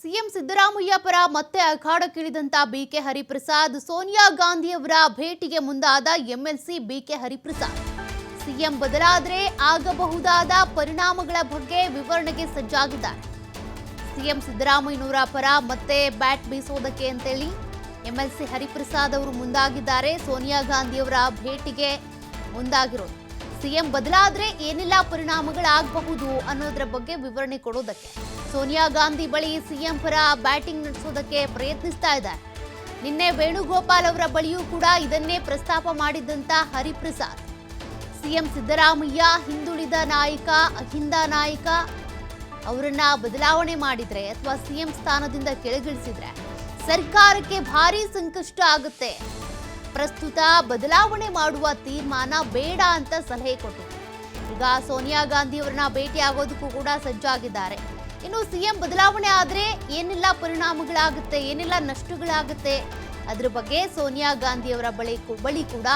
CM Siddaramaiah ಪರ ಮತ್ತೆ ಅಖಾಡಕ್ಕಿಳಿದಂತ BK Hariprasad Sonia ಗಾಂಧಿಯವರ ಭೇಟಿಗೆ ಮುಂದಾದ ಎಂಎಲ್ಸಿ ಬಿಕೆ ಹರಿಪ್ರಸಾದ್ ಸಿಎಂ ಬದಲಾದರೆ ಆಗಬಹುದಾದ ಪರಿಣಾಮಗಳ ಬಗ್ಗೆ ವಿವರಣೆಗೆ ಸಜ್ಜಾಗಿದ್ದಾರೆ. ಸಿಎಂ ಸಿದ್ದರಾಮಯ್ಯನವರ ಪರ ಮತ್ತೆ ಬ್ಯಾಟ್ ಬೀಸೋದಕ್ಕೆ ಅಂತೇಳಿ ಎಂಎಲ್ಸಿ ಹರಿಪ್ರಸಾದ್ ಅವರು ಮುಂದಾಗಿದ್ದಾರೆ. ಸೋನಿಯಾ ಗಾಂಧಿಯವರ ಭೇಟಿಗೆ ಮುಂದಾಗಿರೋದು ಸಿಎಂ ಬದಲಾದ್ರೆ ಏನೆಲ್ಲ ಪರಿಣಾಮಗಳಾಗಬಹುದು ಅನ್ನೋದರ ಬಗ್ಗೆ ವಿವರಣೆ ಕೊಡೋದಕ್ಕೆ ಸೋನಿಯಾ ಗಾಂಧಿ ಬಳಿ ಸಿಎಂ ಪರ ಬ್ಯಾಟಿಂಗ್ ನಡೆಸೋದಕ್ಕೆ ಪ್ರಯತ್ನಿಸ್ತಾ ಇದ್ದಾರೆ. ನಿನ್ನೆ ವೇಣುಗೋಪಾಲ್ ಅವರ ಬಳಿಯೂ ಕೂಡ ಇದನ್ನೇ ಪ್ರಸ್ತಾಪ ಮಾಡಿದ್ದಂತ ಹರಿಪ್ರಸಾದ್ ಸಿಎಂ ಸಿದ್ದರಾಮಯ್ಯ ಹಿಂದುಳಿದ ನಾಯಕ ಅಹಿಂದ ನಾಯಕ ಅವರನ್ನ ಬದಲಾವಣೆ ಮಾಡಿದ್ರೆ ಅಥವಾ ಸಿಎಂ ಸ್ಥಾನದಿಂದ ಕೆಳಗಿಳಿಸಿದ್ರೆ ಸರ್ಕಾರಕ್ಕೆ ಭಾರಿ ಸಂಕಷ್ಟ ಆಗುತ್ತೆ. ಪ್ರಸ್ತುತ ಬದಲಾವಣೆ ಮಾಡುವ ತೀರ್ಮಾನ ಬೇಡ ಅಂತ ಸಲಹೆ ಕೊಟ್ಟಿದ್ರು. ಈಗ ಸೋನಿಯಾ ಗಾಂಧಿ ಅವರನ್ನ ಭೇಟಿ ಆಗೋದಕ್ಕೂ ಕೂಡ ಸಜ್ಜಾಗಿದ್ದಾರೆ. ಇನ್ನು ಸಿಎಂ ಬದಲಾವಣೆ ಆದ್ರೆ ಏನೆಲ್ಲ ಪರಿಣಾಮಗಳಾಗುತ್ತೆ, ಏನೆಲ್ಲ ನಷ್ಟಗಳಾಗುತ್ತೆ ಅದ್ರ ಬಗ್ಗೆ ಸೋನಿಯಾ ಗಾಂಧಿ ಅವರ ಬಳಿ ಕೂಡ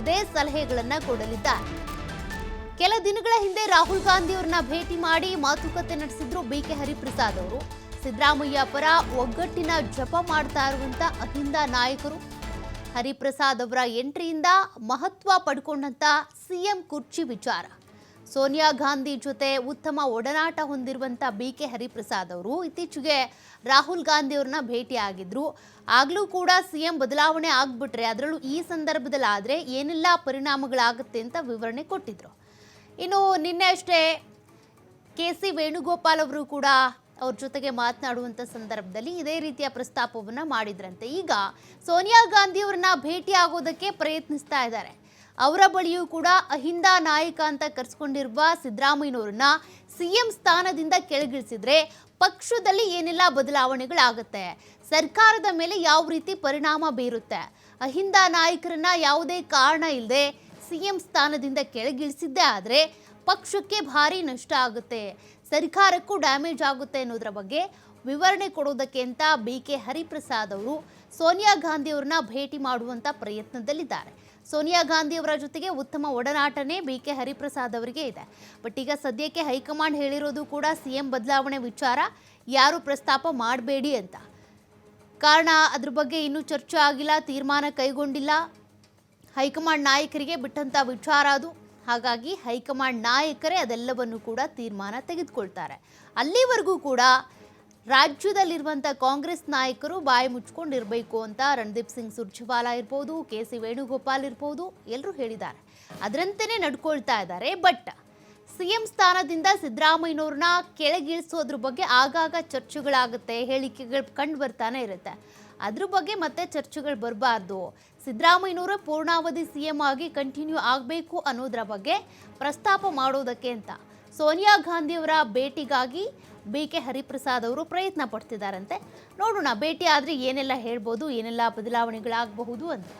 ಇದೇ ಸಲಹೆಗಳನ್ನ ಕೊಡಲಿದ್ದಾರೆ. ಕೆಲ ದಿನಗಳ ಹಿಂದೆ ರಾಹುಲ್ ಗಾಂಧಿ ಅವರನ್ನ ಭೇಟಿ ಮಾಡಿ ಮಾತುಕತೆ ನಡೆಸಿದ್ರು ಬಿಕೆ ಹರಿಪ್ರಸಾದ್ ಅವರು. ಸಿದ್ದರಾಮಯ್ಯ ಪರ ಒಗ್ಗಟ್ಟಿನ ಜಪ ಮಾಡ್ತಾ ಇರುವಂತ ಅಹಿಂದ ನಾಯಕರು ಹರಿಪ್ರಸಾದ್ ಅವರ ಎಂಟ್ರಿಯಿಂದ ಮಹತ್ವ ಪಡ್ಕೊಂಡಂತ ಸಿಎಂ ಕುರ್ಚಿ ವಿಚಾರ. ಸೋನಿಯಾ ಗಾಂಧಿ ಜೊತೆ ಉತ್ತಮ ಒಡನಾಟ ಹೊಂದಿರುವಂತ ಬಿಕೆ ಹರಿಪ್ರಸಾದ್ ಅವರು ಇತ್ತೀಚೆಗೆ ರಾಹುಲ್ ಗಾಂಧಿ ಅವ್ರನ್ನ ಭೇಟಿ ಆಗಿದ್ರು. ಆಗ್ಲೂ ಕೂಡ ಸಿಎಂ ಬದಲಾವಣೆ ಆಗ್ಬಿಟ್ರೆ ಅದರಲ್ಲೂ ಈ ಸಂದರ್ಭದಲ್ಲಿ ಆದ್ರೆ ಏನೆಲ್ಲ ಪರಿಣಾಮಗಳಾಗುತ್ತೆ ಅಂತ ವಿವರಣೆ ಕೊಟ್ಟಿದ್ರು. ಇನ್ನು ನಿನ್ನೆ ಅಷ್ಟೇ ಕೆ.ಸಿ. ವೇಣುಗೋಪಾಲ್ ಅವರು ಕೂಡ ಅವ್ರ ಜೊತೆಗೆ ಮಾತನಾಡುವಂಥ ಸಂದರ್ಭದಲ್ಲಿ ಇದೇ ರೀತಿಯ ಪ್ರಸ್ತಾಪವನ್ನು ಮಾಡಿದ್ರಂತೆ. ಈಗ ಸೋನಿಯಾ ಗಾಂಧಿ ಅವರನ್ನ ಭೇಟಿ ಆಗೋದಕ್ಕೆ ಪ್ರಯತ್ನಿಸ್ತಾ ಇದ್ದಾರೆ. ಅವರ ಬಳಿಯೂ ಕೂಡ ಅಹಿಂದ ನಾಯಕ ಅಂತ ಕರೆಸ್ಕೊಂಡಿರುವ ಸಿದ್ದರಾಮಯ್ಯನವ್ರನ್ನ ಸಿಎಂ ಸ್ಥಾನದಿಂದ ಕೆಳಗಿಳಿಸಿದ್ರೆ ಪಕ್ಷದಲ್ಲಿ ಏನೆಲ್ಲ ಬದಲಾವಣೆಗಳಾಗುತ್ತೆ, ಸರ್ಕಾರದ ಮೇಲೆ ಯಾವ ರೀತಿ ಪರಿಣಾಮ ಬೀರುತ್ತೆ, ಅಹಿಂದ ನಾಯಕರನ್ನ ಯಾವುದೇ ಕಾರಣ ಇಲ್ಲದೆ ಸಿಎಂ ಸ್ಥಾನದಿಂದ ಕೆಳಗಿಳಿಸಿದ್ದೇ ಆದರೆ ಪಕ್ಷಕ್ಕೆ ಭಾರಿ ನಷ್ಟ ಆಗುತ್ತೆ, ಸರ್ಕಾರಕ್ಕೂ ಡ್ಯಾಮೇಜ್ ಆಗುತ್ತೆ ಅನ್ನೋದ್ರ ಬಗ್ಗೆ ವಿವರಣೆ ಕೊಡೋದಕ್ಕೆ ಅಂತ ಬಿಕೆ ಹರಿಪ್ರಸಾದ್ ಅವರು ಸೋನಿಯಾ ಗಾಂಧಿ ಅವ್ರನ್ನ ಭೇಟಿ ಮಾಡುವಂತ ಪ್ರಯತ್ನದಲ್ಲಿದ್ದಾರೆ. ಸೋನಿಯಾ ಗಾಂಧಿ ಅವರ ಜೊತೆಗೆ ಉತ್ತಮ ಒಡನಾಟನೇ ಬಿಕೆ ಹರಿಪ್ರಸಾದ್ ಅವರಿಗೆ ಇದೆ. ಬಟ್ ಈಗ ಸದ್ಯಕ್ಕೆ ಹೈಕಮಾಂಡ್ ಹೇಳಿರೋದು ಕೂಡ ಸಿಎಂ ಬದಲಾವಣೆ ವಿಚಾರ ಯಾರು ಪ್ರಸ್ತಾಪ ಮಾಡಬೇಡಿ ಅಂತ. ಕಾರಣ ಅದ್ರ ಬಗ್ಗೆ ಇನ್ನೂ ಚರ್ಚೆ ಆಗಿಲ್ಲ, ತೀರ್ಮಾನ ಕೈಗೊಂಡಿಲ್ಲ, ಹೈಕಮಾಂಡ್ ನಾಯಕರಿಗೆ ಬಿಟ್ಟಂತ ವಿಚಾರ ಅದು. ಹಾಗಾಗಿ ಹೈಕಮಾಂಡ್ ನಾಯಕರೇ ಅದೆಲ್ಲವನ್ನು ಕೂಡ ತೀರ್ಮಾನ ತೆಗೆದುಕೊಳ್ತಾರೆ. ಅಲ್ಲಿವರೆಗೂ ಕೂಡ ರಾಜ್ಯದಲ್ಲಿರುವಂಥ ಕಾಂಗ್ರೆಸ್ ನಾಯಕರು ಬಾಯಿ ಮುಚ್ಕೊಂಡಿರಬೇಕು ಅಂತ ರಣದೀಪ್ ಸಿಂಗ್ ಸುರ್ಜೇವಾಲಾ ಇರ್ಬೋದು, ಕೆ.ಸಿ. ವೇಣುಗೋಪಾಲ್ ಇರ್ಬೋದು, ಎಲ್ಲರೂ ಹೇಳಿದ್ದಾರೆ. ಅದರಂತೆಯೇ ನಡ್ಕೊಳ್ತಾ ಇದ್ದಾರೆ. ಬಟ್ ಸಿಎಂ ಸ್ಥಾನದಿಂದ ಸಿದ್ದರಾಮಯ್ಯನವ್ರನ್ನ ಕೆಳಗಿಳಿಸೋದ್ರ ಬಗ್ಗೆ ಆಗಾಗ ಚರ್ಚೆಗಳಾಗುತ್ತೆ, ಹೇಳಿಕೆಗಳು ಕಂಡು ಬರ್ತಾನೆ ಇರುತ್ತೆ. ಅದ್ರ ಬಗ್ಗೆ ಮತ್ತೆ ಚರ್ಚೆಗಳು ಬರಬಾರ್ದು, ಸಿದ್ದರಾಮಯ್ಯನವರ ಪೂರ್ಣಾವಧಿ ಸಿಎಂ ಆಗಿ ಕಂಟಿನ್ಯೂ ಆಗಬೇಕು ಅನ್ನೋದರ ಬಗ್ಗೆ ಪ್ರಸ್ತಾಪ ಮಾಡೋದಕ್ಕೆ ಅಂತ ಸೋನಿಯಾ ಗಾಂಧಿಯವರ ಭೇಟಿಗಾಗಿ ಬಿಕೆ ಹರಿಪ್ರಸಾದ್ ಅವರು ಪ್ರಯತ್ನ ಪಡ್ತಿದ್ದಾರಂತೆ. ನೋಡೋಣ ಭೇಟಿ ಆದರೆ ಏನೆಲ್ಲ ಹೇಳ್ಬೋದು, ಏನೆಲ್ಲ ಬದಲಾವಣೆಗಳಾಗಬಹುದು ಅಂತ.